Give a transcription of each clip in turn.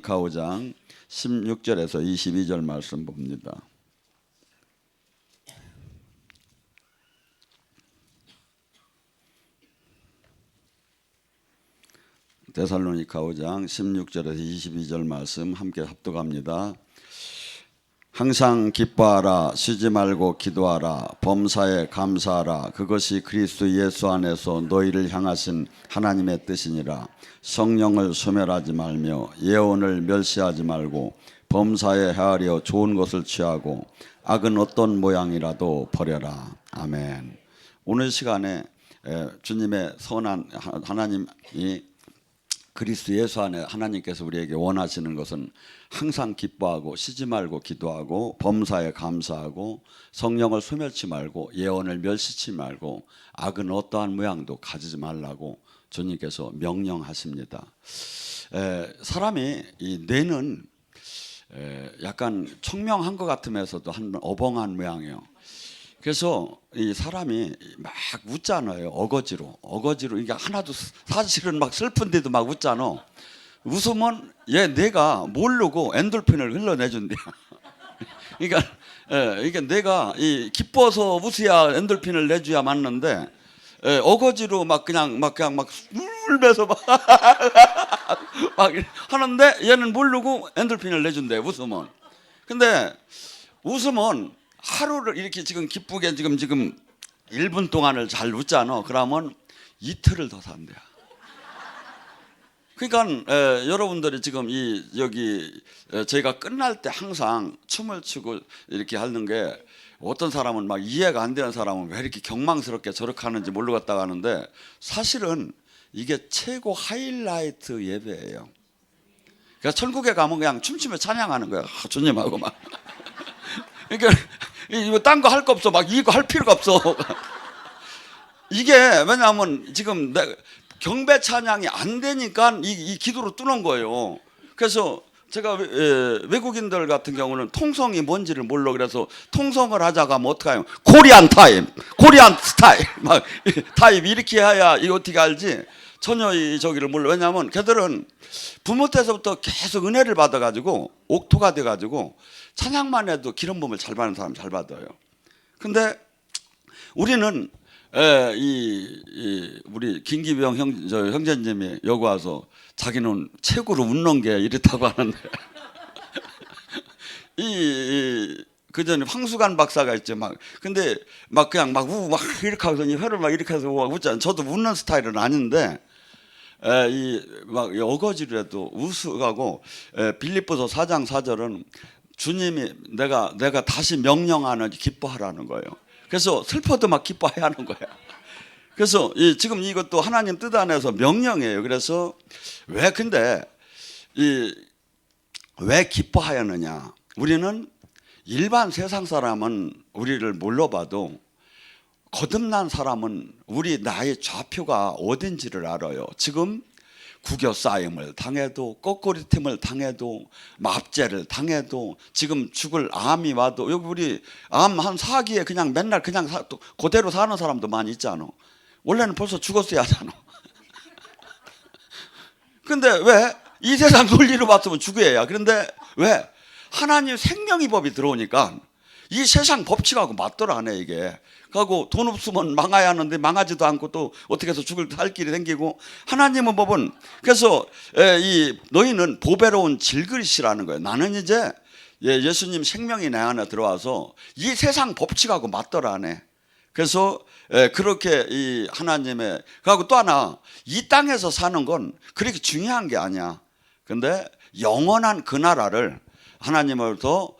데살로니가 5장 16절에서 22절 말씀 봅니다. 데살로니가 5장 16절에서 22절 말씀 함께 합독합니다. 항상 기뻐하라, 쉬지 말고 기도하라, 범사에 감사하라. 그것이 그리스도 예수 안에서 너희를 향하신 하나님의 뜻이니라. 성령을 소멸하지 말며 예언을 멸시하지 말고 범사에 헤아려 좋은 것을 취하고 악은 어떤 모양이라도 버려라. 아멘. 오늘 시간에 주님의 선한 하나님이 그리스도 예수 안에 하나님께서 우리에게 원하시는 것은 항상 기뻐하고 쉬지 말고 기도하고 범사에 감사하고 성령을 소멸치 말고 예언을 멸시치 말고 악은 어떠한 모양도 가지지 말라고 주님께서 명령하십니다. 사람이 이 뇌는 약간 청명한 것 같으면서도 한 어벙한 모양이에요. 그래서 이 사람이 막 웃잖아요. 어거지로 이게 하나도 사실은 막 슬픈데도 막 웃잖아. 웃으면 내가 모르고 엔돌핀을 흘러내준대요. 그러니까 이게 내가 이 기뻐서 웃어야 엔돌핀을 내줘야 맞는데 어거지로 막 울면서 막 하는데 얘는 모르고 엔돌핀을 내준대. 웃으면. 근데 웃으면 하루를 이렇게 지금 기쁘게 지금 1분 동안을 잘 웃잖아. 그러면 이틀을 더 산대요. 그러니까 여러분들이 지금 여기 저희가 끝날 때 항상 춤을 추고 이렇게 하는 게 어떤 사람은 막 이해가 안 되는 사람은 왜 이렇게 경망스럽게 저렇게 하는지 모르겠다고 하는데 사실은 이게 최고 하이라이트 예배예요. 그래서 천국에 가면 그냥 춤추며 찬양하는 거야. 주님하고 막. 그러니까 이거 딴 거 할 거 없어. 막 이거 할 필요가 없어. 이게 왜냐하면 지금 경배 찬양이 안 되니까 이 기도로 뚫는 거예요. 그래서 제가 외국인들 같은 경우는 통성이 뭔지를 몰라. 그래서 통성을 하자고 하면 어떻게 해요? 코리안 타임, 코리안 스타일 막 타임 이렇게 해야 이거 어떻게 알지? 전혀 저기를 몰라. 왜냐하면 걔들은 부모 때서부터 계속 은혜를 받아가지고 옥토가 돼가지고 찬양만 해도 기름 부음을 잘 받는 사람 잘 받아요. 근데 우리는 우리 김기병 형제님이 여기 와서 자기는 최고로 웃는 게 이렇다고 하는데 그 전에 황수관 박사가 있죠. 근데 그냥 막 이렇게 하고서 혀를 막 이렇게 해서 웃잖아요. 저도 웃는 스타일은 아닌데 막 어거지로라도 웃어가고 빌립보서 4장 4절은 주님이 내가 다시 명령하는 기뻐하라는 거예요. 그래서 슬퍼도 막 기뻐해야 하는 거예요. 그래서 지금 이것도 하나님 뜻 안에서 명령이에요. 그래서 왜 기뻐하였느냐? 우리는 일반 세상 사람은 우리를 몰라봐도 거듭난 사람은 우리 나의 좌표가 어딘지를 알아요. 지금 구겨 쌓임을 당해도 거꾸리팀을 당해도 압제를 당해도 지금 죽을 암이 와도 여기 우리 암 한 4기에 그냥 맨날 그냥 그대로 사는 사람도 많이 있잖아. 원래는 벌써 죽었어야 하잖아. 근데 왜? 이 세상 논리로 봤으면 죽어야. 그런데 왜? 하나님 생명의 법이 들어오니까 이 세상 법칙하고 맞더라네 이게. 그리고 돈 없으면 망해야 하는데 망하지도 않고 또 어떻게 해서 살 길이 생기고 하나님의 법은 그래서 너희는 보배로운 질그릇이라는 거예요. 나는 이제 예수님 생명이 내 안에 들어와서 이 세상 법칙하고 맞더라네. 그래서 그렇게 이 하나님의 그리고 또 하나 이 땅에서 사는 건 그렇게 중요한 게 아니야. 근데 영원한 그 나라를 하나님으로부터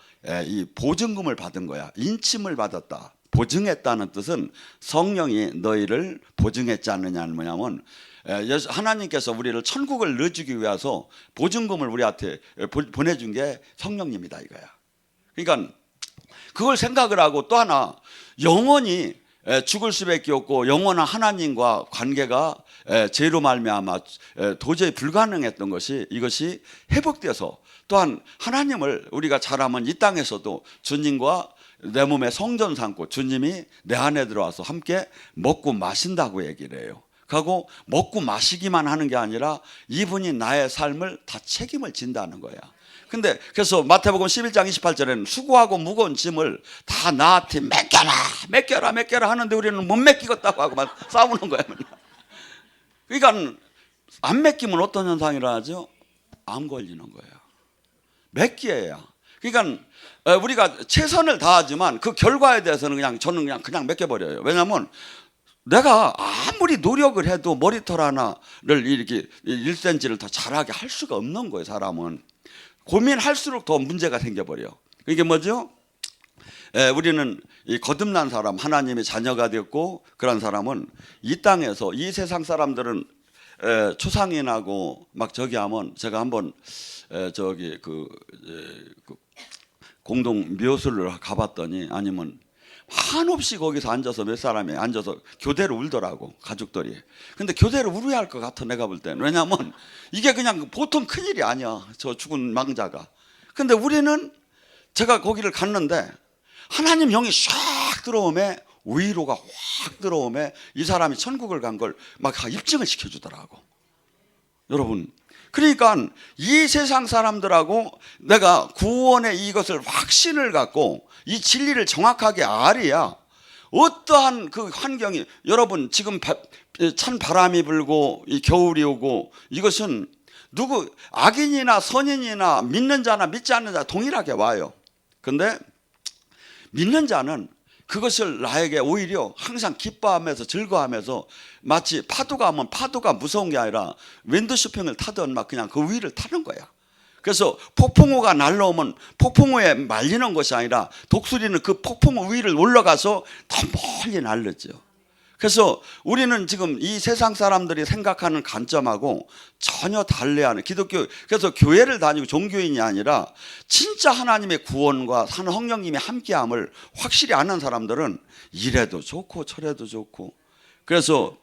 이 보증금을 받은 거야. 인침을 받았다. 보증했다는 뜻은 성령이 너희를 보증했지 않느냐는 뭐냐면 하나님께서 우리를 천국을 넣어주기 위해서 보증금을 우리한테 보내준 게 성령님이다 이거야. 그러니까 그걸 생각을 하고 또 하나 영원히 죽을 수밖에 없고 영원한 하나님과 관계가 죄로 말미암아 도저히 불가능했던 것이 이것이 회복돼서 또한 하나님을 우리가 잘하면 이 땅에서도 주님과 내 몸에 성전 삼고 주님이 내 안에 들어와서 함께 먹고 마신다고 얘기를 해요. 하고 먹고 마시기만 하는 게 아니라 이분이 나의 삶을 다 책임을 진다는 거야. 근데 그래서 마태복음 11장 28절에는 수고하고 무거운 짐을 다 나한테 맡겨라 하는데 우리는 못 맡기겠다고 하고 막 싸우는 거야. 그러니까 안 맡기면 어떤 현상이 일어나죠? 암 걸리는 거예요. 맡겨야. 그러니까 우리가 최선을 다하지만 그 결과에 대해서는 저는 그냥 맡겨버려요. 왜냐하면 내가 아무리 노력을 해도 머리털 하나를 이렇게 1cm를 더 자라게 할 수가 없는 거예요. 사람은 고민할수록 더 문제가 생겨버려. 이게 뭐죠? 우리는 이 거듭난 사람, 하나님의 자녀가 되었고 그런 사람은 이 땅에서 이 세상 사람들은 초상인하고 막 저기 하면 제가 한번 저기 그 공동 묘소를 가봤더니 아니면 한없이 거기서 앉아서 몇 사람이 앉아서 교대로 울더라고 가족들이. 근데 교대로 울어야 할 것 같아 내가 볼 때는. 왜냐하면 이게 그냥 보통 큰일이 아니야 저 죽은 망자가. 근데 우리는 제가 거기를 갔는데 하나님 영이 샥 들어오매 위로가 확 들어오매 이 사람이 천국을 간 걸 막 입증을 시켜주더라고. 여러분 그러니까 이 세상 사람들하고 내가 구원의 이것을 확신을 갖고 이 진리를 정확하게 알아야 어떠한 그 환경이 여러분 지금 찬 바람이 불고 이 겨울이 오고 이것은 누구 악인이나 선인이나 믿는 자나 믿지 않는 자 동일하게 와요. 근데 믿는 자는 그것을 나에게 오히려 항상 기뻐하면서 즐거워하면서 마치 파도가 오면 파도가 무서운 게 아니라 윈드쇼핑을 타던 막 그냥 그 위를 타는 거야. 그래서 폭풍우가 날라오면 폭풍우에 말리는 것이 아니라 독수리는 그 폭풍우 위를 올라가서 더 멀리 날르죠. 그래서 우리는 지금 이 세상 사람들이 생각하는 관점하고 전혀 달리하는 기독교, 그래서 교회를 다니고 종교인이 아니라 진짜 하나님의 구원과 성령님의 함께함을 확실히 아는 사람들은 이래도 좋고 저래도 좋고. 그래서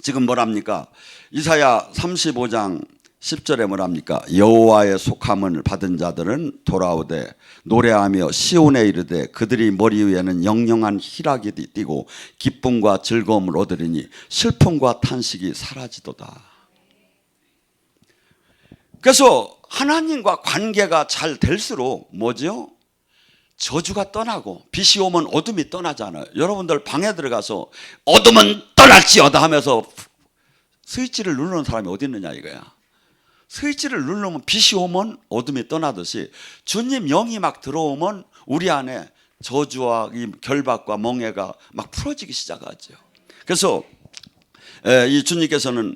지금 뭐랍니까? 이사야 35장 10절에 뭐랍니까? 여호와의 속함을 받은 자들은 돌아오되 노래하며 시온에 이르되 그들이 머리 위에는 영영한 희락이 띠고 기쁨과 즐거움을 얻으리니 슬픔과 탄식이 사라지도다. 그래서 하나님과 관계가 잘 될수록 뭐죠? 저주가 떠나고 빛이 오면 어둠이 떠나잖아요. 여러분들 방에 들어가서 어둠은 떠날지어다 하면서 스위치를 누르는 사람이 어디 있느냐 이거야. 스위치를 누르면 빛이 오면 어둠이 떠나듯이 주님 영이 막 들어오면 우리 안에 저주와 이 결박과 멍해가 막 풀어지기 시작하죠. 그래서 이 주님께서는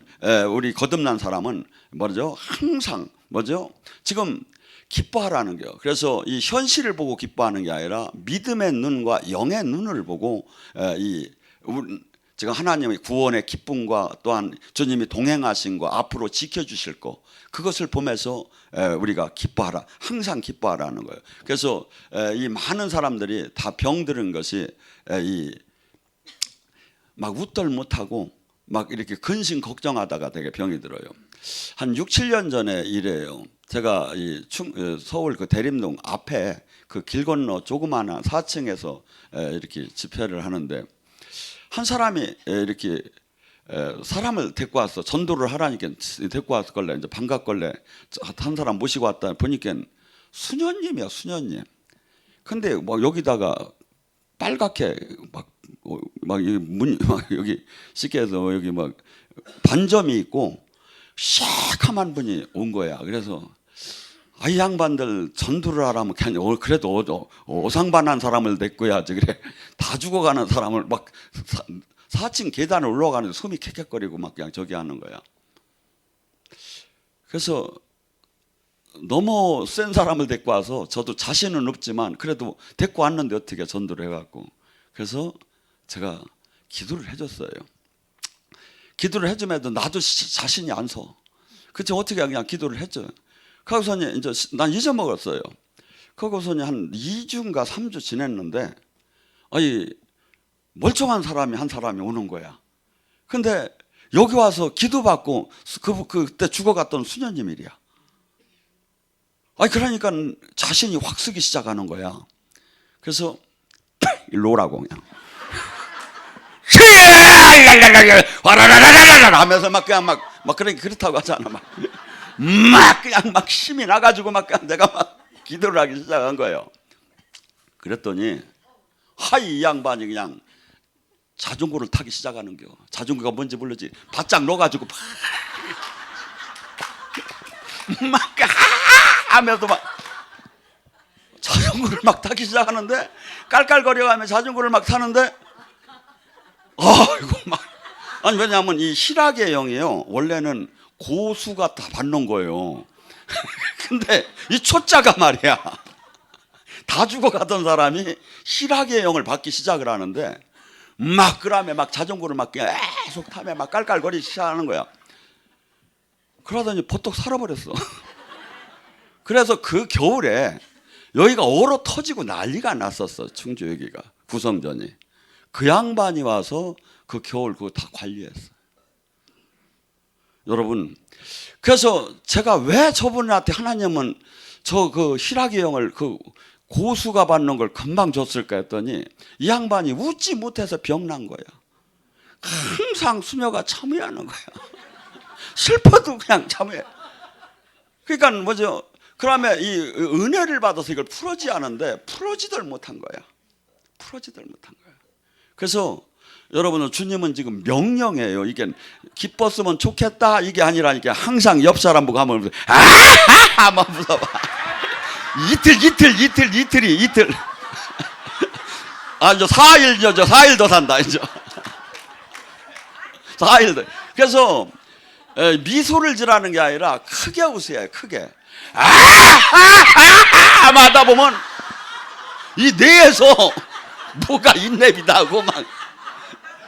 우리 거듭난 사람은 뭐죠? 항상 뭐죠? 지금 기뻐하라는 거예요. 그래서 이 현실을 보고 기뻐하는 게 아니라 믿음의 눈과 영의 눈을 보고 지금 하나님의 구원의 기쁨과 또한 주님이 동행하신 거 앞으로 지켜주실 거 그것을 보면서 우리가 기뻐하라, 항상 기뻐하라는 거예요. 그래서 이 많은 사람들이 다 병들은 것이 막 웃덜 못하고 막 이렇게 근심 걱정하다가 되게 병이 들어요. 한 6, 7년 전에 이래요. 제가 서울 그 대림동 앞에 그 길 건너 조그마한 4층에서 이렇게 집회를 하는데 한 사람이 이렇게 사람을 데리고 왔어. 전도를 하라니까 데리고 왔걸래. 이제 반갑걸래. 한 사람 모시고 왔다 보니까 수녀님이야, 수녀님. 근데 뭐 여기다가 빨갛게 여기 시계에서 여기 막 반점이 있고 시커먼 분이 온 거야. 그래서 이 양반들 전도를 하라면 그래도 오상반한 사람을 데리고야지. 그래 다 죽어가는 사람을 막 4층 계단을 올라가는데 숨이 캑캑거리고 막 그냥 저기 하는 거야. 그래서 너무 센 사람을 데리고 와서 저도 자신은 없지만 그래도 데리고 왔는데 어떻게 전도를 해갖고 그래서 제가 기도를 해줬어요. 기도를 해주면도 나도 자신이 안 서. 그치 어떻게 그냥 기도를 했죠. 거기서는 이제 난 잊어먹었어요. 거기서는 한 2주인가 3주 지냈는데 멀쩡한 사람이 한 사람이 오는 거야. 근데 여기 와서 기도받고 그때 죽어갔던 수녀님이야. 그러니까 자신이 확 쓰기 시작하는 거야. 그래서 일로 오라고 그냥 와라라라라라 하면서 막 그냥 막 그렇다고 하잖아. 막 그냥 막 힘이 나가지고 막 그냥 내가 막 기도를 하기 시작한 거예요. 그랬더니 하이 이 양반이 그냥 자전거를 타기 시작하는 겨. 자전거가 뭔지 모르지. 바짝 넣어가지고 막 하면서 막 자전거를 막 타기 시작하는데 깔깔거려가며 자전거를 막 타는데 이거 막 아니 왜냐하면 이 희락의 영이요 원래는 고수가 다 받는 거예요. 근데 이 초짜가 말이야 다 죽어가던 사람이 희락의 영을 받기 시작을 하는데 막 그러면 막 자전거를 막 계속 타며 막 깔깔거리기 시작하는 거야. 그러더니 버떡 살아버렸어. 그래서 그 겨울에 여기가 얼어 터지고 난리가 났었어. 충주 여기가 구성전이. 그 양반이 와서 그 겨울 그거 다 관리했어. 여러분, 그래서 제가 왜 저분한테 하나님은 저 그 희락의 영을 그 고수가 받는 걸 금방 줬을까 했더니 이 양반이 웃지 못해서 병난 거야. 항상 수녀가 참여하는 거야. 슬퍼도 그냥 참여해. 그러니까 뭐죠? 그러면 이 은혜를 받아서 이걸 풀어지 않은데 풀어지들 못한 거야. 풀어지들 못한 거야. 그래서 여러분은 주님은 지금 명령이에요. 이게 기뻤으면 좋겠다 이게 아니라니까 항상 옆 사람 보고 하면 한번 웃어봐. 이틀이 이제 4일 더 산다 이제 4일 더. 그래서 미소를 지라는 게 아니라 크게 웃어야 해. 크게 하다 보면 이 뇌에서 뭐가 인랩이다 고 막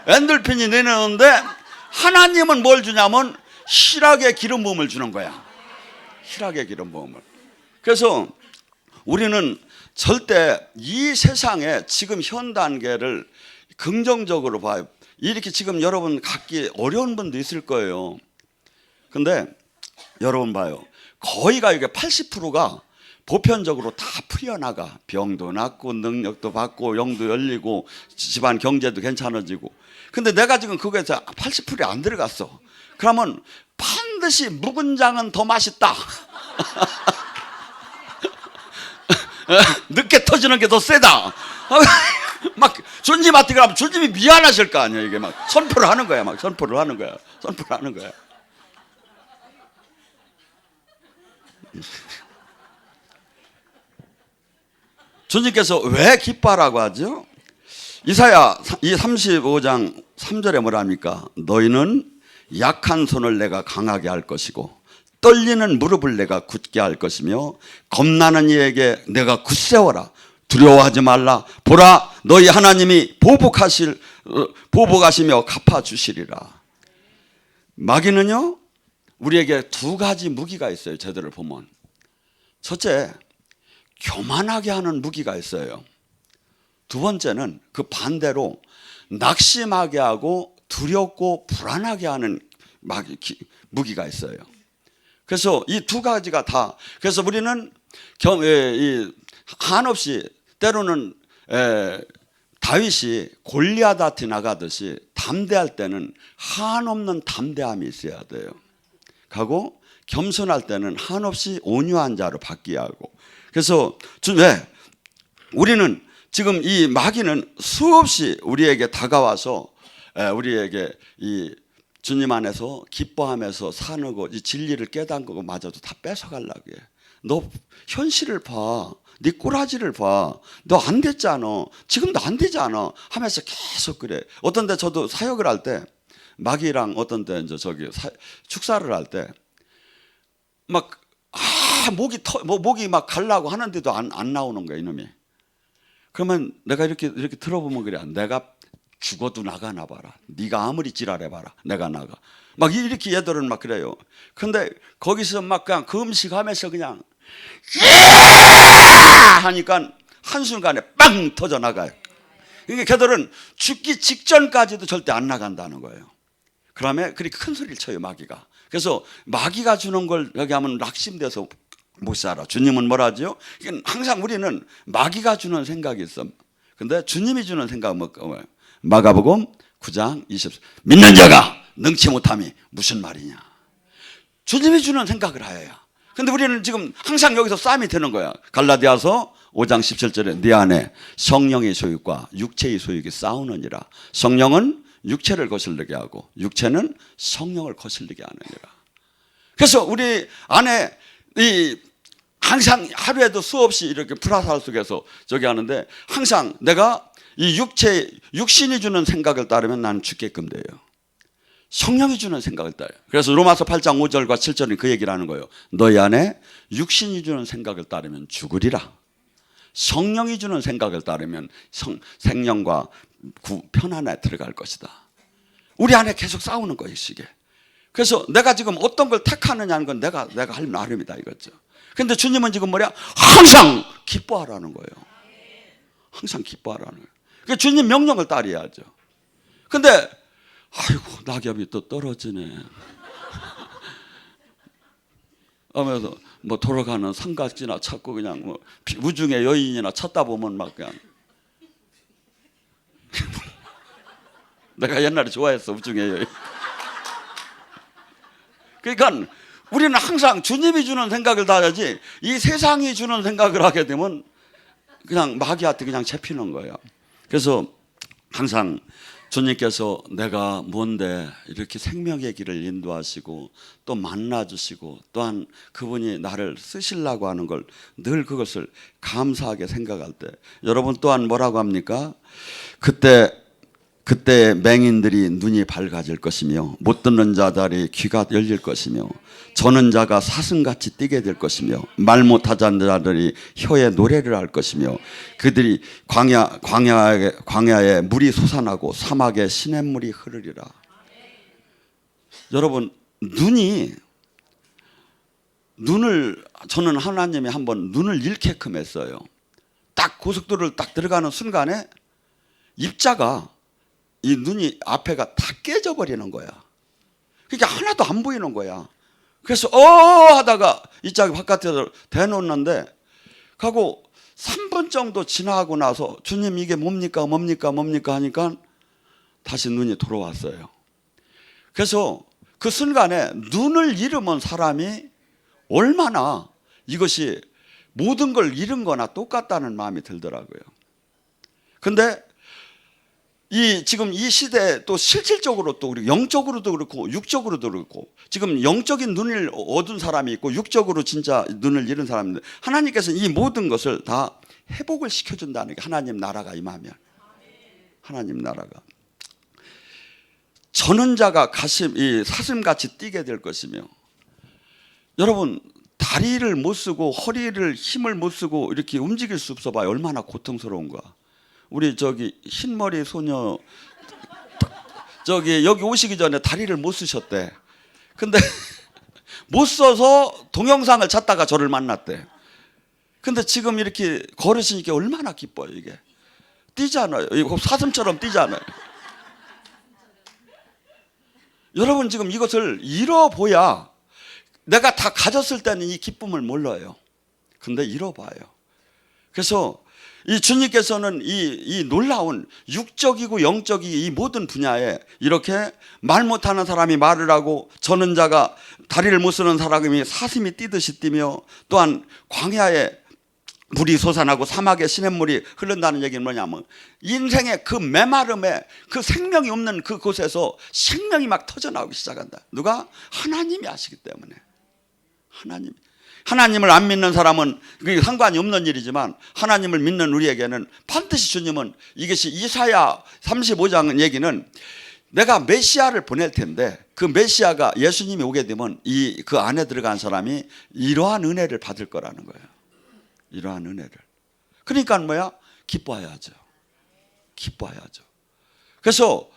엔돌핀이 내놓는데 하나님은 뭘 주냐면 희락의 기름 부음을 주는 거야. 희락의 기름 부음을. 그래서 우리는 절대 이 세상에 지금 현 단계를 긍정적으로 봐요. 이렇게 지금 여러분 갖기 어려운 분도 있을 거예요. 근데 여러분 봐요. 거의가 이게 80%가 보편적으로 다 풀려나가. 병도 낫고 능력도 받고 영도 열리고 집안 경제도 괜찮아지고. 근데 내가 지금 그거에서 80%에 안 들어갔어. 그러면 반드시 묵은 장은 더 맛있다. 늦게 터지는 게 더 세다. 막 주님한테 그러면 주님이 미안하실 거 아니야. 이게 막 선포를 하는 거야. 막 선포를 하는 거야. 주님께서 왜 기뻐하라고 하죠? 이사야 35장 3절에 뭐랍니까? 너희는 약한 손을 내가 강하게 할 것이고 떨리는 무릎을 내가 굳게 할 것이며 겁나는 이에게 내가 굳세워라. 두려워하지 말라. 보라 너희 하나님이 보복하시며 갚아주시리라. 마귀는요 우리에게 두 가지 무기가 있어요. 제대로 보면 첫째 교만하게 하는 무기가 있어요. 두 번째는 그 반대로 낙심하게 하고 두렵고 불안하게 하는 무기가 있어요. 그래서 이 두 가지가 다 그래서 우리는 한없이 때로는 다윗이 골리앗한테 나가듯이 담대할 때는 한없는 담대함이 있어야 돼요. 하고 겸손할 때는 한없이 온유한 자로 바뀌어야 하고. 그래서 왜 우리는 지금 이 마귀는 수없이 우리에게 다가와서 우리에게 이 주님 안에서 기뻐하면서 사는 거, 이 진리를 깨닫는 거 마저도 다 뺏어가려고 해. 너 현실을 봐. 네 꼬라지를 봐. 너 안 됐잖아. 지금도 안 되잖아. 하면서 계속 그래. 어떤 데 저도 사역을 할 때 마귀랑 어떤 데 이제 축사를 할 때 막 목이 막 갈라고 하는데도 안 나오는 거야, 이놈이. 그러면 내가 이렇게 들어보면 그래. 내가 죽어도 나가나 봐라. 네가 아무리 지랄해봐라. 내가 나가. 막 이렇게 얘들은 막 그래요. 근데 거기서 막 그냥 금식하면서 그냥 하니까 한순간에 빵 터져 나가요. 그러니까 걔들은 죽기 직전까지도 절대 안 나간다는 거예요. 그러면 그렇게 큰 소리를 쳐요, 마귀가. 그래서 마귀가 주는 걸 여기 하면 낙심돼서 못 살아. 주님은 뭐라 하죠? 항상 우리는 마귀가 주는 생각이 있어. 근데 주님이 주는 생각은 뭐예요? 마가복음 9장 20. 믿는 자가 능치 못함이 무슨 말이냐. 주님이 주는 생각을 하여야. 근데 우리는 지금 항상 여기서 싸움이 되는 거야. 갈라디아서 5장 17절에 네 안에 성령의 소유과 육체의 소유가 싸우느니라. 성령은 육체를 거슬리게 하고 육체는 성령을 거슬리게 하느니라. 그래서 우리 안에 항상 하루에도 수없이 이렇게 불화살 속에서 저기 하는데 항상 내가 이 육신이 주는 생각을 따르면 나는 죽게끔 돼요. 성령이 주는 생각을 따라요. 그래서 로마서 8장 5절과 7절은 그 얘기를 하는 거예요. 너희 안에 육신이 주는 생각을 따르면 죽으리라. 성령이 주는 생각을 따르면 생명과 편안에 들어갈 것이다. 우리 안에 계속 싸우는 거예요, 이게. 그래서 내가 지금 어떤 걸 택하느냐는 건 내가 할 나름이다 이거죠. 근데 주님은 지금 뭐냐? 항상 기뻐하라는 거예요. 항상 기뻐하라는 거예요. 그러니까 주님 명령을 따라야죠. 근데 아이고 낙엽이 또 떨어지네 하면서 뭐 돌아가는 삼각지나 찾고 그냥 뭐 우중의 여인이나 찾다 보면 막 그냥 내가 옛날에 좋아했어 우중의 여인. 그러니까 우리는 항상 주님이 주는 생각을 다 하지 이 세상이 주는 생각을 하게 되면 그냥 마귀한테 그냥 잡히는 거예요. 그래서 항상 주님께서 내가 뭔데 이렇게 생명의 길을 인도하시고 또 만나주시고 또한 그분이 나를 쓰시려고 하는 걸 늘 그것을 감사하게 생각할 때 여러분 또한 뭐라고 합니까? 그때 맹인들이 눈이 밝아질 것이며 못 듣는 자들이 귀가 열릴 것이며 저는 자가 사슴같이 뛰게 될 것이며 말 못하는 자들이 혀에 노래를 할 것이며 그들이 광야에 물이 솟아나고 사막에 시냇물이 흐르리라. 여러분 저는 하나님이 한번 눈을 잃게끔 했어요. 딱 고속도로를 딱 들어가는 순간에 입자가 이 눈이 앞에가 다 깨져버리는 거야. 그러니까 하나도 안 보이는 거야. 그래서 하다가 이 짝이 바깥에서 대놓는데 가고 3분 정도 지나고 나서 주님 이게 뭡니까 하니까 다시 눈이 돌아왔어요. 그래서 그 순간에 눈을 잃으면 사람이 얼마나 이것이 모든 걸 잃은 거나 똑같다는 마음이 들더라고요. 근데 지금 이 시대에 또 실질적으로 또 우리 영적으로도 그렇고 육적으로도 그렇고 지금 영적인 눈을 얻은 사람이 있고 육적으로 진짜 눈을 잃은 사람인데 하나님께서 이 모든 것을 다 회복을 시켜준다는 게 하나님 나라가 임하면 하나님 나라가 저는 자가 사슴같이 뛰게 될 것이며 여러분 다리를 못 쓰고 허리를 힘을 못 쓰고 이렇게 움직일 수 없어 봐요. 얼마나 고통스러운가. 우리 흰머리 소녀 여기 오시기 전에 다리를 못 쓰셨대. 근데 못 써서 동영상을 찾다가 저를 만났대. 근데 지금 이렇게 걸으시니까 얼마나 기뻐요. 이게 뛰잖아요. 이거 사슴처럼 뛰잖아요. 여러분 지금 이것을 잃어보야 내가 다 가졌을 때는 이 기쁨을 몰라요. 근데 잃어봐요. 그래서 이 주님께서는 이 놀라운 육적이고 영적이 이 모든 분야에 이렇게 말 못하는 사람이 말을 하고 저는 자가 다리를 못 쓰는 사람이 사슴이 뛰듯이 뛰며 또한 광야에 물이 솟아나고 사막에 시냇물이 흐른다는 얘기는 뭐냐면 인생의 그 메마름에 그 생명이 없는 그곳에서 생명이 막 터져나오기 시작한다. 누가? 하나님이 하시기 때문에. 하나님을 안 믿는 사람은 그게 상관이 없는 일이지만 하나님을 믿는 우리에게는 반드시 주님은 이것이 이사야 35장 얘기는 내가 메시아를 보낼 텐데 그 메시아가 예수님이 오게 되면 그 안에 들어간 사람이 이러한 은혜를 받을 거라는 거예요. 이러한 은혜를. 그러니까 뭐야? 기뻐해야죠. 그래서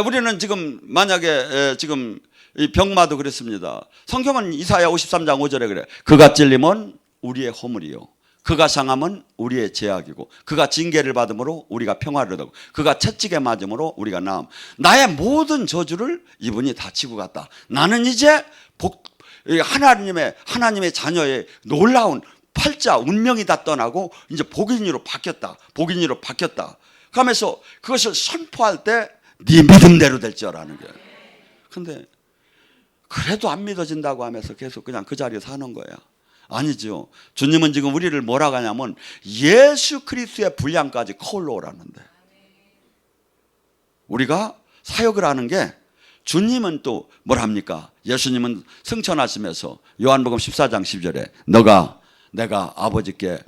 우리는 지금 만약에 지금 이 병마도 그랬습니다. 성경은 이사야 53장 5절에 그래. 그가 찔림은 우리의 허물이요 그가 상함은 우리의 죄악이고 그가 징계를 받음으로 우리가 평화를 얻고 그가 채찍에 맞음으로 우리가 나음. 나의 모든 저주를 이분이 다 지고 갔다. 나는 이제 하나님의 자녀의 놀라운 팔자 운명이 다 떠나고 이제 복인으로 바뀌었다. 그러면서 그것을 선포할 때 네 믿음대로 될 줄 아는 거예요. 근데 그래도 안 믿어진다고 하면서 계속 그냥 그 자리에 사는 거야. 아니죠. 주님은 지금 우리를 뭐라고 하냐면 예수 그리스도의 분량까지 거울로 오라는데, 우리가 사역을 하는 게, 주님은 또 뭘 합니까? 예수님은 승천하시면서 요한복음 14장 10절에 내가 아버지께로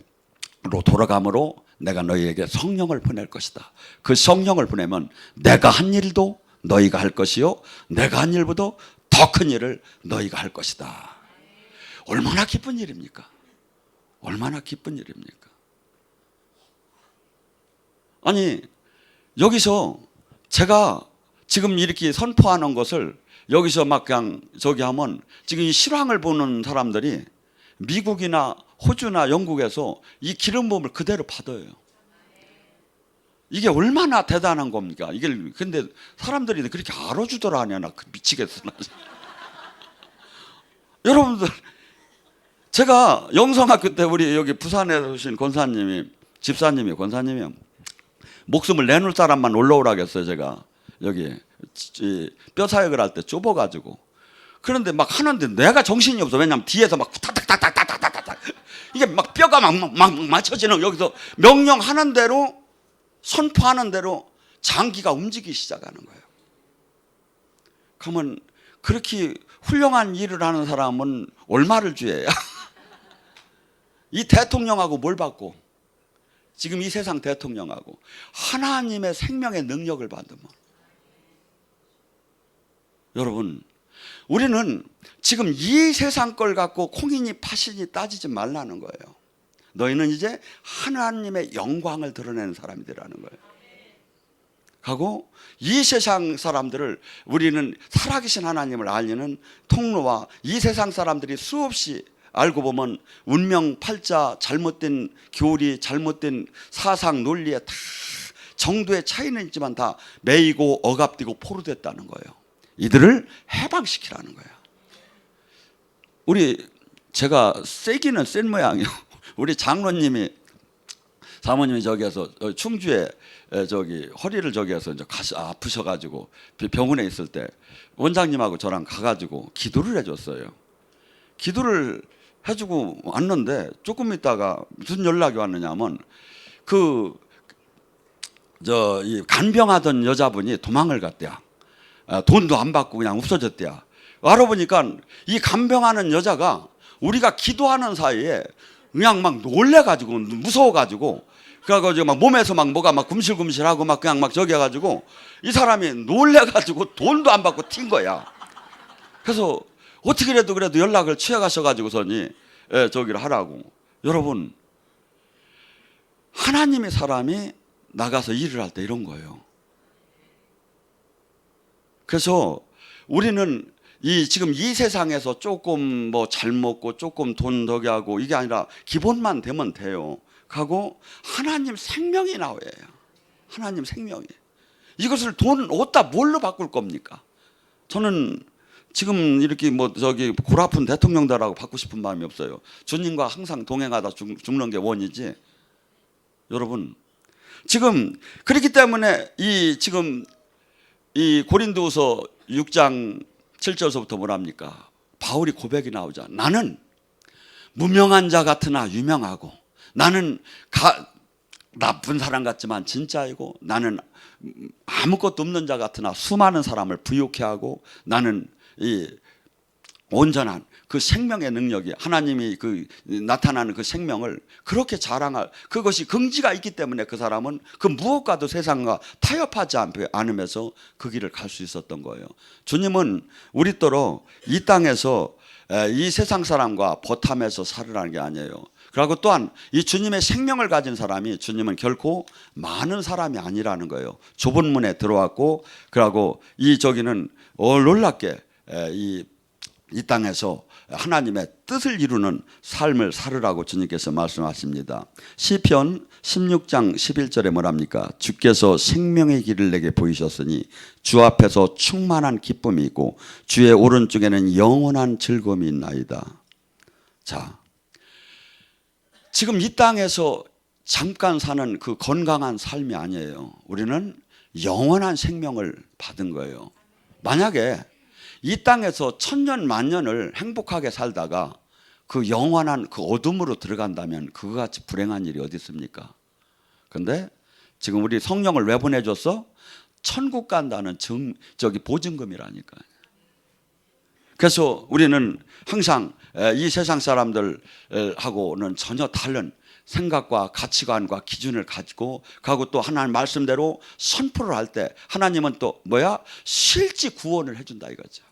돌아감으로 내가 너희에게 성령을 보낼 것이다. 그 성령을 보내면 내가 한 일도 너희가 할 것이요 내가 한 일보다 더 큰 일을 너희가 할 것이다. 얼마나 기쁜 일입니까? 얼마나 기쁜 일입니까? 아니, 여기서 제가 지금 이렇게 선포하는 것을 여기서 막 그냥 저기 하면, 지금 이 실황을 보는 사람들이 미국이나 호주나 영국에서 이 기름 부음을 그대로 받아요. 이게 얼마나 대단한 겁니까? 이게 근데 사람들이 그렇게 알아주더라 하냐, 나 미치겠어. 여러분들, 제가 영성학교 때 우리 여기 부산에 오신 집사님이 권사님이 목숨을 내놓을 사람만 올라오라고 했어요. 제가 여기 뼈 사역을 할 때 좁아가지고. 그런데 막 하는데 내가 정신이 없어. 왜냐면 뒤에서 막 탁탁탁탁탁탁탁탁 이게 막 뼈가 막 맞춰지는, 여기서 명령하는 대로, 선포하는 대로 장기가 움직이기 시작하는 거예요. 그러면 그렇게 훌륭한 일을 하는 사람은 얼마를 주해야? 이 대통령하고 뭘 받고, 지금 이 세상 대통령하고 하나님의 생명의 능력을 받으면, 여러분, 우리는 지금 이 세상 걸 갖고 콩이니 파시니 따지지 말라는 거예요. 너희는 이제 하나님의 영광을 드러내는 사람이 되라는 거예요. 하고 이 세상 사람들을, 우리는 살아계신 하나님을 알리는 통로와, 이 세상 사람들이 수없이 알고 보면 운명, 팔자, 잘못된 교리, 잘못된 사상, 논리에 다 정도의 차이는 있지만 다 매이고 억압되고 포로됐다는 거예요. 이들을 해방시키라는 거예요. 제가 세기는 센 모양이요. 우리 장로님이, 사모님이 저기에서 충주에 저기 허리를 저기에서 이제 아프셔가지고 병원에 있을 때 원장님하고 저랑 가가지고 기도를 해줬어요. 기도를 해주고 왔는데 조금 있다가 무슨 연락이 왔느냐면, 이 간병하던 여자분이 도망을 갔대요. 돈도 안 받고 그냥 없어졌대요. 알아보니까 이 간병하는 여자가 우리가 기도하는 사이에 그냥 막 놀래가지고, 무서워가지고, 그래가지고 막 몸에서 막 뭐가 막 kum실kum실하고 막 그냥 막 저기 해가지고 이 사람이 놀래가지고 돈도 안 받고 튄 거야. 그래서 어떻게라도 그래도 연락을 취해가셔가지고서니 저기를 하라고. 여러분, 하나님의 사람이 나가서 일을 할 때 이런 거예요. 그래서 우리는 지금 이 세상에서 조금 뭐 잘 먹고 조금 돈 덕이 하고 이게 아니라 기본만 되면 돼요. 하고 하나님 생명이 나와야 해요. 하나님 생명이. 이것을 돈 어디다 뭘로 바꿀 겁니까? 저는 지금 이렇게 뭐 저기 골아픈 대통령들하고 받고 싶은 마음이 없어요. 주님과 항상 동행하다 죽는 게 원이지. 여러분, 지금 그렇기 때문에 지금 이 고린도후서 6장 7절서부터 뭐랍니까? 바울이 고백이 나오자. 나는 무명한 자 같으나 유명하고, 나는 나쁜 사람 같지만 진짜이고, 나는 아무것도 없는 자 같으나 수많은 사람을 부욕해 하고, 나는 이 온전한 그 생명의 능력이, 하나님이 나타나는 그 생명을 그렇게 자랑할, 그것이 긍지가 있기 때문에 그 사람은 그 무엇과도 세상과 타협하지 않으면서 그 길을 갈 수 있었던 거예요. 주님은 우리더러 이 땅에서 이 세상 사람과 버탐해서 살으라는 게 아니에요. 그리고 또한 이 주님의 생명을 가진 사람이, 주님은 결코 많은 사람이 아니라는 거예요. 좁은 문에 들어왔고, 그리고 저기는 놀랍게 이 땅에서 하나님의 뜻을 이루는 삶을 살으라고 주님께서 말씀하십니다. 시편 16장 11절에 뭐랍니까? 주께서 생명의 길을 내게 보이셨으니 주 앞에서 충만한 기쁨이 있고 주의 오른쪽에는 영원한 즐거움이 있나이다. 자, 지금 이 땅에서 잠깐 사는 그 건강한 삶이 아니에요. 우리는 영원한 생명을 받은 거예요. 만약에 이 땅에서 천년 만년을 행복하게 살다가 그 영원한 그 어둠으로 들어간다면 그거같이 불행한 일이 어디 있습니까? 근데 지금 우리 성령을 왜 보내줬어? 천국 간다는 보증금이라니까요. 그래서 우리는 항상 이 세상 사람들하고는 전혀 다른 생각과 가치관과 기준을 가지고 가고 또 하나님 말씀대로 선포를 할 때 하나님은 또 실제 구원을 해준다 이거죠.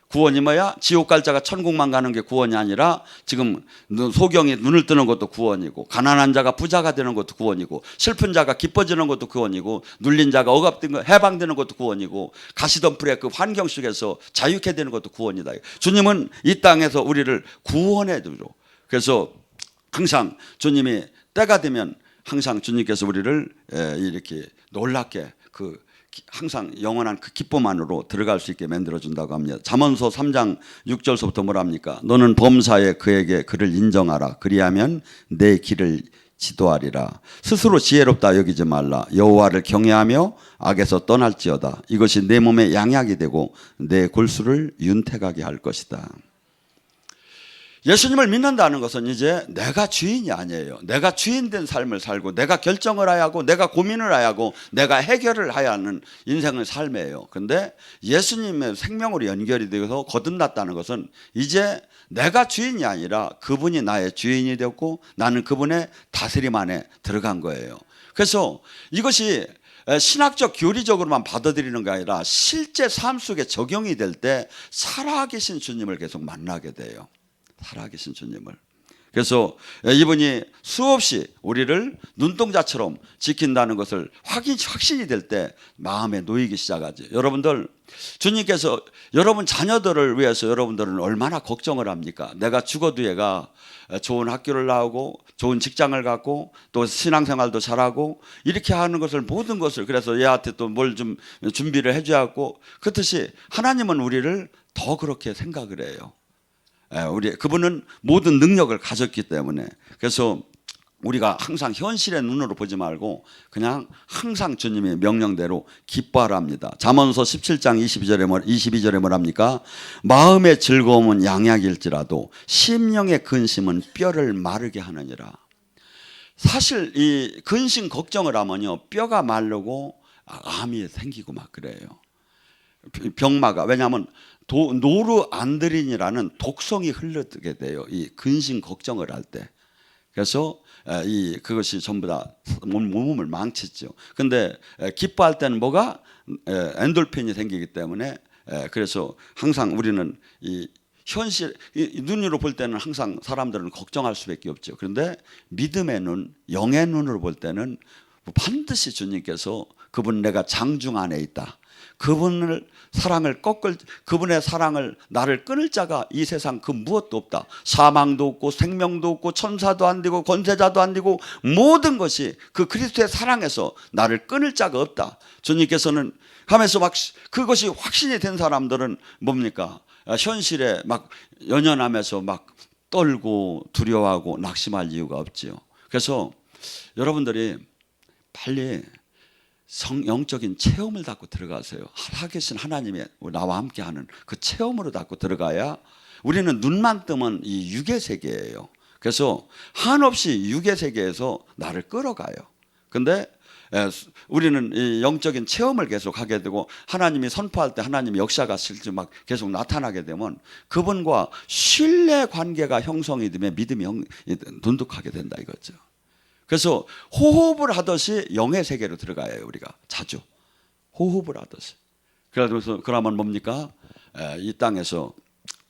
구원이 지옥 갈 자가 천국만 가는 게 구원이 아니라 지금 소경이 눈을 뜨는 것도 구원이고 가난한 자가 부자가 되는 것도 구원이고 슬픈 자가 기뻐지는 것도 구원이고 눌린 자가 해방되는 것도 구원이고 가시덤불의 그 환경 속에서 자유케 되는 것도 구원이다. 주님은 이 땅에서 우리를 구원해 주죠. 그래서 항상 주님이 때가 되면 항상 주님께서 우리를 이렇게 놀랍게 항상 영원한 그 기쁨 안으로 들어갈 수 있게 만들어준다고 합니다. 잠언서 3장 6절서부터 뭐랍니까? 너는 범사에 그에게 그를 인정하라. 그리하면 내 길을 지도하리라. 스스로 지혜롭다 여기지 말라. 여호와를 경외하며 악에서 떠날지어다. 이것이 내 몸에 양약이 되고 내 골수를 윤택하게 할 것이다. 예수님을 믿는다는 것은 이제 내가 주인이 아니에요. 내가 주인된 삶을 살고 내가 결정을 해야 하고 내가 고민을 해야 하고 내가 해결을 해야 하는 인생의 삶이에요. 그런데 예수님의 생명으로 연결이 되어서 거듭났다는 것은 이제 내가 주인이 아니라 그분이 나의 주인이 되었고 나는 그분의 다스림 안에 들어간 거예요. 그래서 이것이 신학적 교리적으로만 받아들이는 게 아니라 실제 삶 속에 적용이 될 때 살아계신 주님을 계속 만나게 돼요. 살아계신 주님을. 그래서 이분이 수없이 우리를 눈동자처럼 지킨다는 것을 확신이 될 때 마음에 놓이기 시작하죠. 여러분들 주님께서 여러분 자녀들을 위해서 여러분들은 얼마나 걱정을 합니까? 내가 죽어도 얘가 좋은 학교를 나오고 좋은 직장을 갖고 또 신앙생활도 잘하고 이렇게 하는 것을 모든 것을 그래서 얘한테 또 뭘 좀 준비를 해줘야 하고 그렇듯이 하나님은 우리를 더 그렇게 생각을 해요. 그분은 모든 능력을 가졌기 때문에 그래서 우리가 항상 현실의 눈으로 보지 말고 그냥 항상 주님의 명령대로 기뻐하라 합니다. 잠언서 17장 22절에 뭐랍니까? 마음의 즐거움은 양약일지라도 심령의 근심은 뼈를 마르게 하느니라. 사실 이 근심 걱정을 하면요 뼈가 마르고 암이 생기고 막 그래요. 병마가 왜냐하면 노르안드린이라는 독성이 흘러들게 돼요. 이 근심 걱정을 할 때. 그래서 그것이 전부 다 몸을 망치죠. 근데 기뻐할 때는 엔돌핀이 생기기 때문에 그래서 항상 우리는 이 현실 눈으로 볼 때는 항상 사람들은 걱정할 수밖에 없죠. 그런데 믿음의 눈, 영의 눈으로 볼 때는 반드시 주님께서 그분 내가 장중 안에 있다. 그분의 사랑을 나를 끊을 자가 이 세상 그 무엇도 없다. 사망도 없고 생명도 없고 천사도 안 되고 권세자도 안 되고 모든 것이 그 그리스도의 사랑에서 나를 끊을 자가 없다. 주님께서는 하면서 그것이 확신이 된 사람들은 뭡니까? 현실에 연연하면서 떨고 두려워하고 낙심할 이유가 없지요. 그래서 여러분들이 빨리 영적인 체험을 갖고 들어가세요. 살아계신 하나님이 나와 함께하는 그 체험으로 갖고 들어가야 우리는 눈만 뜨면 이 육의 세계예요. 그래서 한없이 육의 세계에서 나를 끌어가요. 근데 우리는 이 영적인 체험을 계속 하게 되고 하나님이 선포할 때 하나님의 역사가 실제 계속 나타나게 되면 그분과 신뢰 관계가 형성이 되면 믿음이 돈독하게 된다 이거죠. 그래서 호흡을 하듯이 영의 세계로 들어가야 해요. 우리가 자주 호흡을 하듯이. 그래서 그러면 뭡니까? 이 땅에서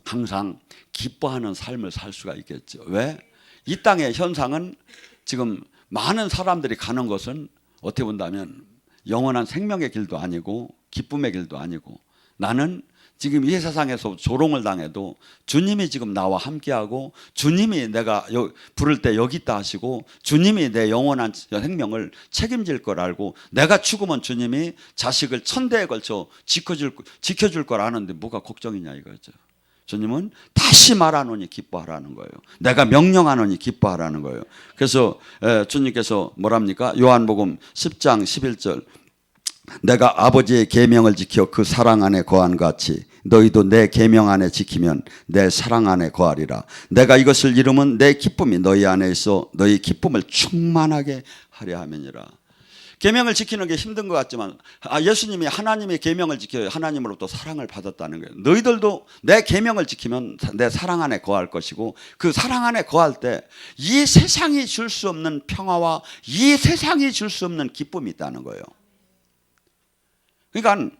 항상 기뻐하는 삶을 살 수가 있겠죠. 왜? 이 땅의 현상은 지금 많은 사람들이 가는 것은 어떻게 본다면 영원한 생명의 길도 아니고 기쁨의 길도 아니고 나는 지금 이 세상에서 조롱을 당해도 주님이 지금 나와 함께하고 주님이 내가 부를 때 여기 있다 하시고 주님이 내 영원한 생명을 책임질 걸 알고 내가 죽으면 주님이 자식을 천대에 걸쳐 지켜줄 걸 아는데 뭐가 걱정이냐 이거죠. 주님은 다시 말하노니 기뻐하라는 거예요. 내가 명령하노니 기뻐하라는 거예요. 그래서 주님께서 뭐랍니까? 요한복음 10장 11절 내가 아버지의 계명을 지켜 그 사랑 안에 거한 같이 너희도 내 계명 안에 지키면 내 사랑 안에 거하리라. 내가 이것을 이루면 내 기쁨이 너희 안에 있어 너희 기쁨을 충만하게 하려 함이니라. 계명을 지키는 게 힘든 것 같지만 예수님이 하나님의 계명을 지켜 하나님으로부터 사랑을 받았다는 거예요. 너희들도 내 계명을 지키면 내 사랑 안에 거할 것이고 그 사랑 안에 거할 때 이 세상이 줄 수 없는 평화와 이 세상이 줄 수 없는 기쁨이 있다는 거예요. 그러니까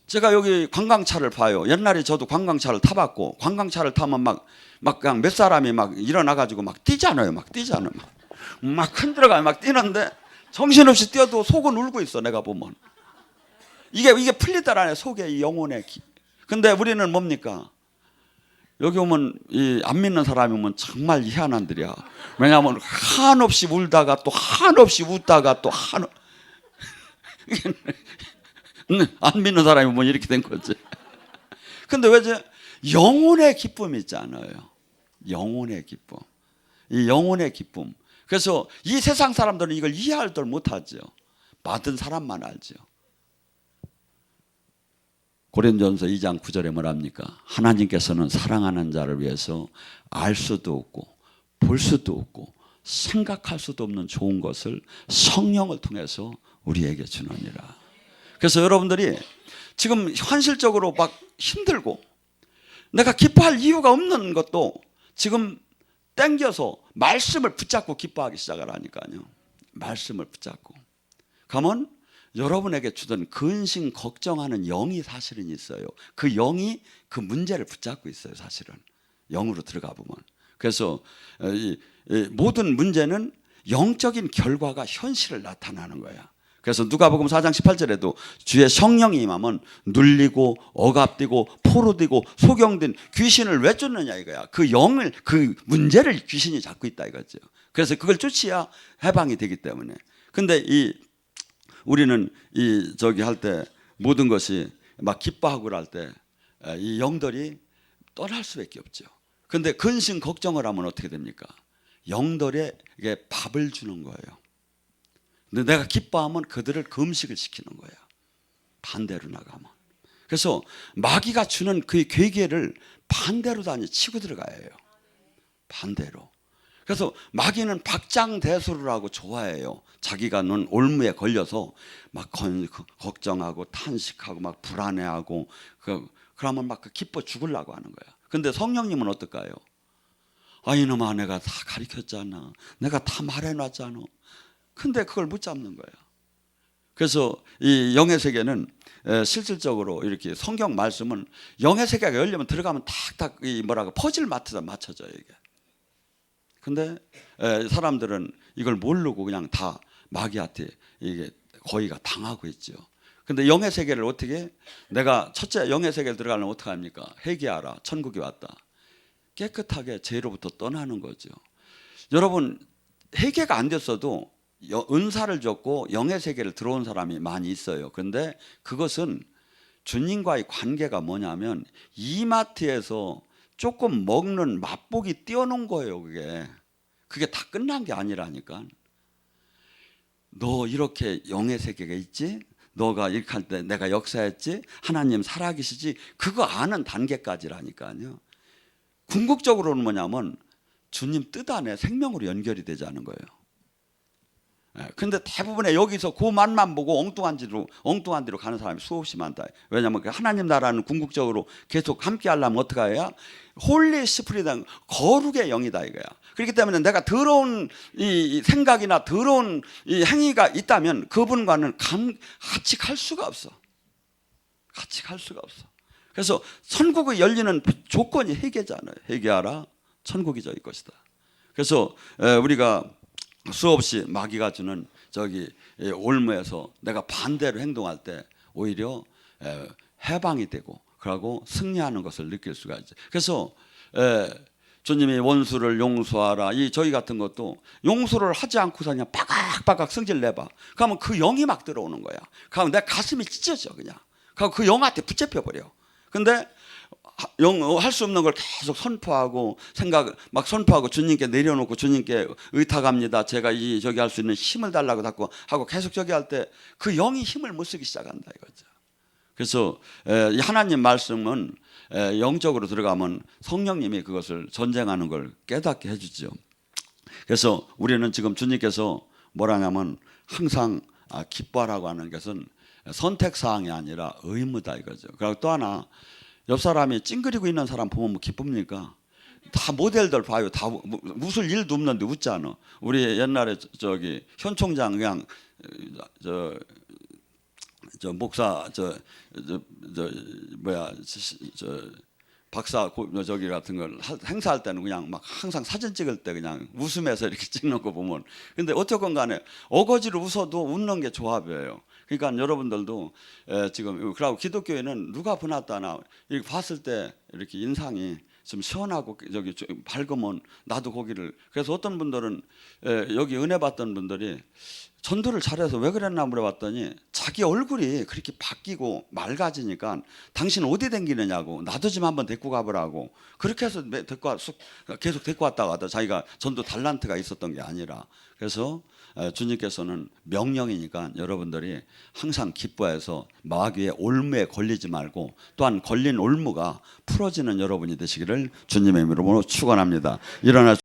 제가 여기 관광차를 봐요. 옛날에 저도 관광차를 타봤고 관광차를 타면 막 그냥 몇 사람이 막 일어나가지고 막 뛰잖아요. 막 뛰잖아요. 막 흔들어가요. 막 뛰는데 정신없이 뛰어도 속은 울고 있어. 내가 보면 이게 풀리더라네. 속에 영혼의 근데 우리는 뭡니까? 여기 오면 안 믿는 사람이 오면 정말 희한한들이야. 왜냐하면 한없이 울다가 또 한없이 웃다가 또 안 믿는 사람이 오면 이렇게 된 거지. 근데 왜 영혼의 기쁨이 있잖아요. 영혼의 기쁨. 이 영혼의 기쁨. 그래서 이 세상 사람들은 이걸 이해할 줄 못하죠. 받은 사람만 알죠. 고린도전서 2장 9절에 뭐랍니까? 하나님께서는 사랑하는 자를 위해서 알 수도 없고 볼 수도 없고 생각할 수도 없는 좋은 것을 성령을 통해서 우리에게 주느니라. 그래서 여러분들이 지금 현실적으로 막 힘들고 내가 기뻐할 이유가 없는 것도 지금 땡겨서 말씀을 붙잡고 기뻐하기 시작을 하니까요. 말씀을 붙잡고 가면 여러분에게 주던 근심 걱정하는 영이 사실은 있어요. 그 영이 그 문제를 붙잡고 있어요. 사실은 영으로 들어가 보면. 그래서 이 모든 문제는 영적인 결과가 현실을 나타나는 거야. 그래서 누가복음 4장 18절에도 주의 성령이 임하면 눌리고 억압되고 포로되고 소경된 귀신을 왜 쫓느냐 이거야. 그 영을 그 문제를 귀신이 잡고 있다 이거죠. 그래서 그걸 쫓아야 해방이 되기 때문에. 근데 우리는 저기 할 때 모든 것이 막 기뻐하고 할 때 이 영들이 떠날 수밖에 없죠. 근데 근심 걱정을 하면 어떻게 됩니까? 영들에게 밥을 주는 거예요. 근데 내가 기뻐하면 그들을 금식을 시키는 거야. 반대로 나가면. 그래서 마귀가 주는 그 괴계를 반대로 치고 들어가야 해요. 반대로. 그래서 마귀는 박장대소를 하고 좋아해요. 자기가 놓은 올무에 걸려서 막 걱정하고 탄식하고 막 불안해하고 그러면 막 기뻐 죽으려고 하는 거야. 근데 성령님은 어떨까요? 이놈아 내가 다 가르쳤잖아. 내가 다 말해놨잖아. 근데 그걸 못 잡는 거야. 그래서 이 영의 세계는 실질적으로 이렇게 성경 말씀은 영의 세계가 열리면 들어가면 탁탁 퍼즐 맞춰져요 이게. 근데 사람들은 이걸 모르고 그냥 다 마귀한테 이게 거의가 당하고 있죠. 근데 영의 세계를 어떻게 내가 첫째 영의 세계를 들어가려면 어떻게 합니까? 회개하라. 천국이 왔다. 깨끗하게 죄로부터 떠나는 거죠. 여러분 회개가 안 됐어도 은사를 줬고 영의 세계를 들어온 사람이 많이 있어요. 그런데 그것은 주님과의 관계가 뭐냐면 이마트에서 조금 먹는 맛보기 띄워놓은 거예요. 그게 다 끝난 게 아니라니까. 너 이렇게 영의 세계가 있지? 너가 이렇게 할 때 내가 역사했지? 하나님 살아계시지? 그거 아는 단계까지라니까요. 궁극적으로는 뭐냐면 주님 뜻 안에 생명으로 연결이 되자는 거예요. 근데 대부분의 여기서 그 맛만 보고 엉뚱한 데로 가는 사람이 수없이 많다. 왜냐하면 하나님 나라는 궁극적으로 계속 함께 하려면 어떻게 해야? 홀리 스피릿은 거룩의 영이다 이거야. 그렇기 때문에 내가 더러운 이 생각이나 더러운 이 행위가 있다면 그분과는 같이 갈 수가 없어. 같이 갈 수가 없어. 그래서 천국이 열리는 조건이 회개잖아요. 회개하라. 천국이 저기 것이다. 그래서 우리가 수없이 마귀가 주는 올무에서 내가 반대로 행동할 때 오히려 해방이 되고 그러고 승리하는 것을 느낄 수가 있죠. 그래서 주님이 원수를 용서하라. 저희 같은 것도 용서를 하지 않고서 그냥 빠각빠각 성질 내봐. 그러면 그 영이 막 들어오는 거야. 그러면 내 가슴이 찢어져 그냥. 그 영한테 붙잡혀 버려. 근데 할 수 없는 걸 계속 선포하고 생각 막 선포하고 주님께 내려놓고 주님께 의탁합니다. 제가 저기 할 수 있는 힘을 달라고 자꾸 하고 계속 저기 할 때 그 영이 힘을 못 쓰기 시작한다 이거죠. 그래서 이 하나님 말씀은 영적으로 들어가면 성령님이 그것을 전쟁하는 걸 깨닫게 해주죠. 그래서 우리는 지금 주님께서 뭐라냐면 항상 기뻐하라고 하는 것은 선택사항이 아니라 의무다 이거죠. 그리고 또 하나 옆 사람이 찡그리고 있는 사람 보면 뭐 기쁩니까? 다 모델들 봐요. 다 웃을 일도 없는데 웃잖아. 우리 옛날에 저기 현 총장 그냥 저 목사 뭐야 박사 저기 같은 걸 행사할 때는 그냥 막 항상 사진 찍을 때 그냥 웃으면서 이렇게 찍는 거 보면 근데 어쨌건 간에 어거지로 웃어도 웃는 게 조합이에요. 그러니까 여러분들도 지금 그리고 기독교에는 누가 보났다나 이렇게 봤을 때 이렇게 인상이 좀 시원하고 저기 밝으면 나도 거기를 그래서 어떤 분들은 여기 은혜 받던 분들이 전도를 잘해서 왜 그랬나 물어봤더니 자기 얼굴이 그렇게 바뀌고 맑아지니까 당신 어디 댕기느냐고 나도 좀 한번 데리고 가보라고 그렇게 해서 계속 데리고 왔다가 하다 자기가 전도 달란트가 있었던 게 아니라 그래서 주님께서는 명령이니까 여러분들이 항상 기뻐해서 마귀의 올무에 걸리지 말고 또한 걸린 올무가 풀어지는 여러분이 되시기를 주님의 이름으로 축원합니다. 일어나